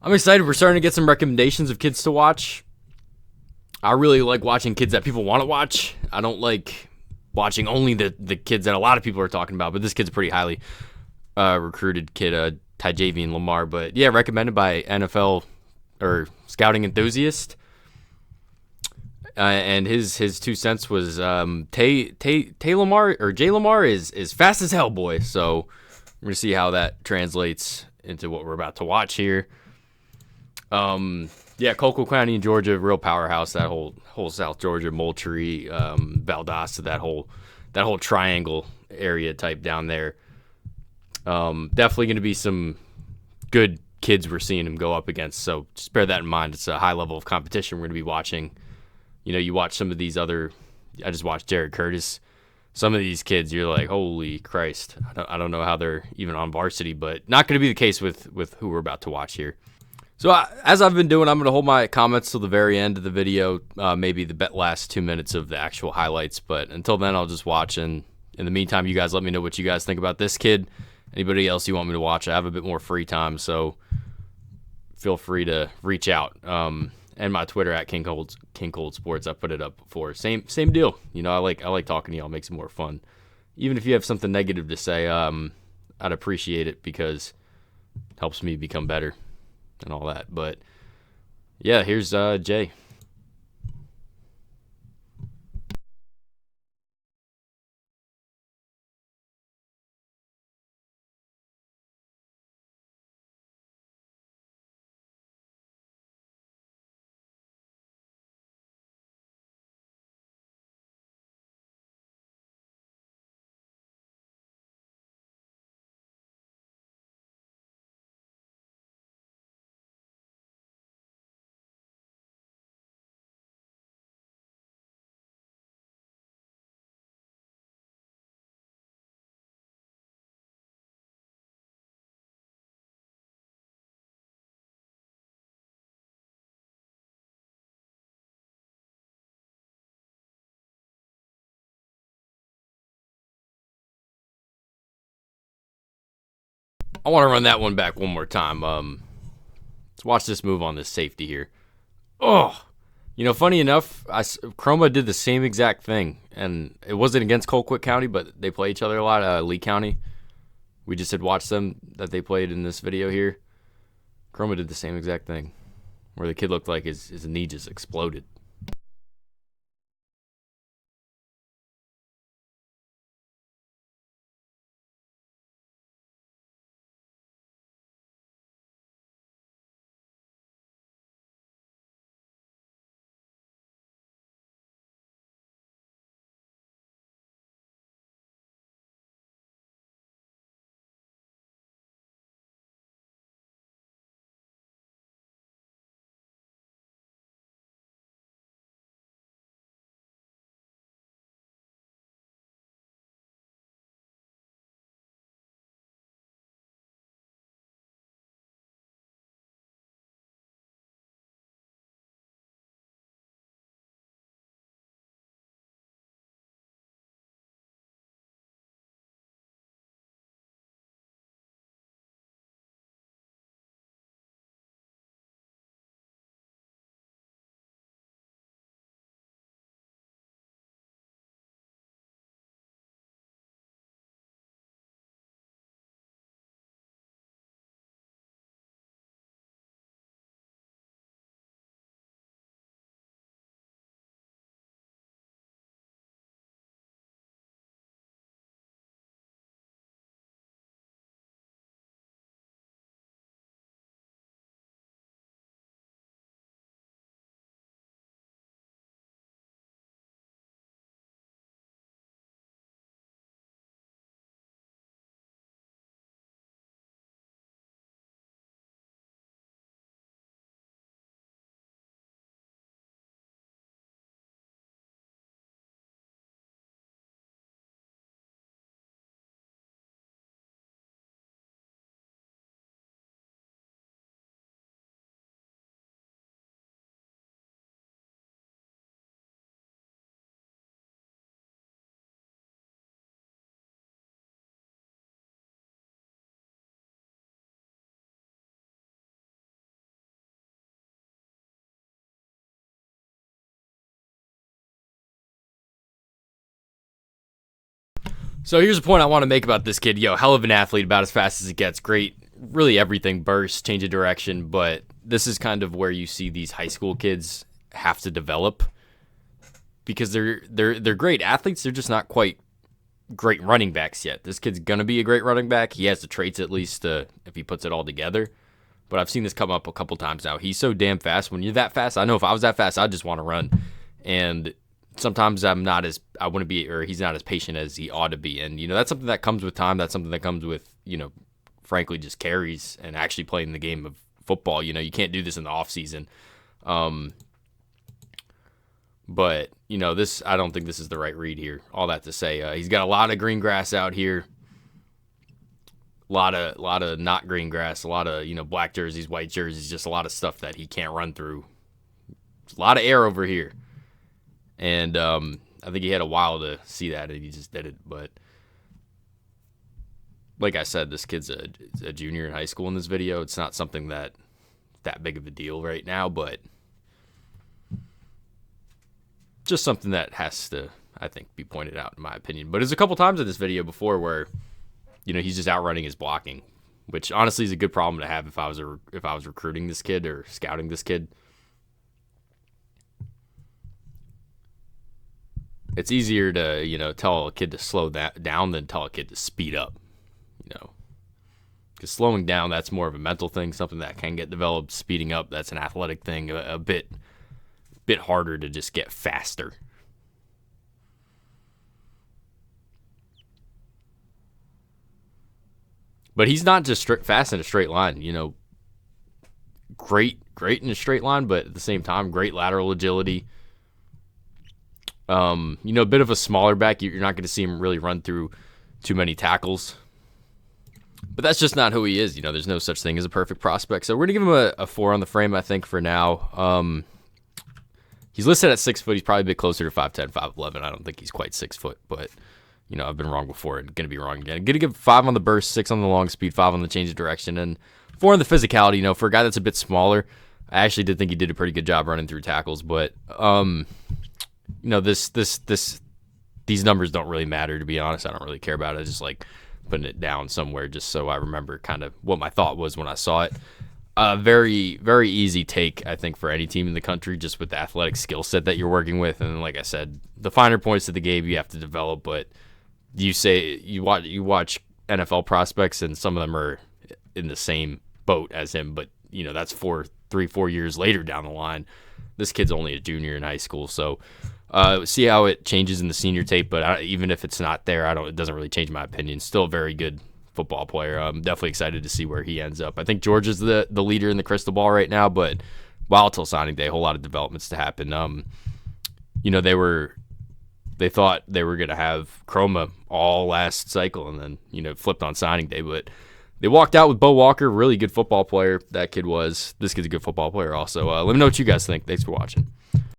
I'm excited. We're starting to get some recommendations of kids to watch. I really like watching kids that people want to watch. I don't like watching only the kids that a lot of people are talking about, but this kid's a pretty highly recruited kid, Jae Lamar. But yeah, recommended by NFL or scouting enthusiast. And his 2 cents was Tay Lamar or Jae Lamar is fast as hell, boy. So we're gonna see how that translates into what we're about to watch here. Yeah, Colquitt County in Georgia, real powerhouse. That whole South Georgia, Moultrie, Valdosta, that whole triangle area type down there. Definitely going to be some good kids we're seeing him go up against. So just bear that in mind. It's a high level of competition we're going to be watching. You know, you watch some of these other. I just watched Jared Curtis. Some of these kids, you're like, holy Christ! I don't know how they're even on varsity, but not going to be the case with who we're about to watch here. So as I've been doing, I'm going to hold my comments till the very end of the video, maybe the last 2 minutes of the actual highlights. But until then, I'll just watch. And in the meantime, you guys let me know what you guys think about this kid. Anybody else you want me to watch? I have a bit more free time, so feel free to reach out. And my Twitter at King Cold Sports. I put it up before. Same deal. You know, I like talking to y'all. It makes it more fun. Even if you have something negative to say, I'd appreciate it because it helps me become better and all that. But yeah, here's Jay. I want to run that one back one more time. Let's watch this move on this safety here. Oh, you know, funny enough, Chroma did the same exact thing, and it wasn't against Colquitt County, but they play each other a lot. Lee County, we just had watched them that they played in this video here. Chroma did the same exact thing, where the kid looked like his knee just exploded. So here's a point I want to make about this kid. Hell of an athlete, about as fast as it gets. Great, really everything, burst, change of direction. But this is kind of where you see these high school kids have to develop, because they're great athletes. They're just not quite great running backs yet. This kid's gonna be a great running back. He has the traits, at least, if he puts it all together. But I've seen this come up a couple times now. He's so damn fast. When you're that fast, I know if I was that fast, I'd just want to run. And sometimes I wouldn't be, or he's not as patient as he ought to be. And, that's something that comes with time. That's something that comes with, frankly, just carries and actually playing the game of football. You can't do this in the off season. But, I don't think this is the right read here. All that to say, he's got a lot of green grass out here. A lot of not green grass, a lot of, black jerseys, white jerseys, just a lot of stuff that he can't run through. There's a lot of air over here. And I think he had a while to see that, and he just did it. But like I said, this kid's a junior in high school in this video. It's not something that big of a deal right now, but just something that has to, I think, be pointed out, in my opinion. But there's a couple times in this video before where he's just outrunning his blocking, which honestly is a good problem to have if I was recruiting this kid or scouting this kid. It's easier to, tell a kid to slow that down than tell a kid to speed up, because slowing down, that's more of a mental thing, something that can get developed. Speeding up, that's an athletic thing, a bit harder to just get faster. But he's not just fast in a straight line, great in a straight line, but at the same time, great lateral agility. A bit of a smaller back. You're not going to see him really run through too many tackles. But that's just not who he is. There's no such thing as a perfect prospect. So we're going to give him a 4 on the frame, I think, for now. He's listed at 6 foot. He's probably a bit closer to 5'10", 5'11". I don't think he's quite 6 foot, but I've been wrong before and going to be wrong again. Going to give 5 on the burst, 6 on the long speed, 5 on the change of direction, and 4 on the physicality. For a guy that's a bit smaller, I actually did think he did a pretty good job running through tackles, but these numbers don't really matter, to be honest. I don't really care about it. I just like putting it down somewhere just so I remember kind of what my thought was when I saw it. Very, very easy take, I think, for any team in the country, just with the athletic skill set that you're working with. And like I said, the finer points of the game you have to develop, but you watch NFL prospects, and some of them are in the same boat as him, but that's 3-4 years later down the line. This kid's only a junior in high school, so see how it changes in the senior tape. But even if it's not there, it doesn't really change my opinion. Still a very good football player. I'm definitely excited to see where he ends up. I think Georgia's the leader in the crystal ball right now, but while till signing day, a whole lot of developments to happen. They thought they were going to have Chroma all last cycle, and then flipped on signing day, but they walked out with Bo Walker, really good football player that kid was. This kid's a good football player also. Let me know what you guys think. Thanks for watching.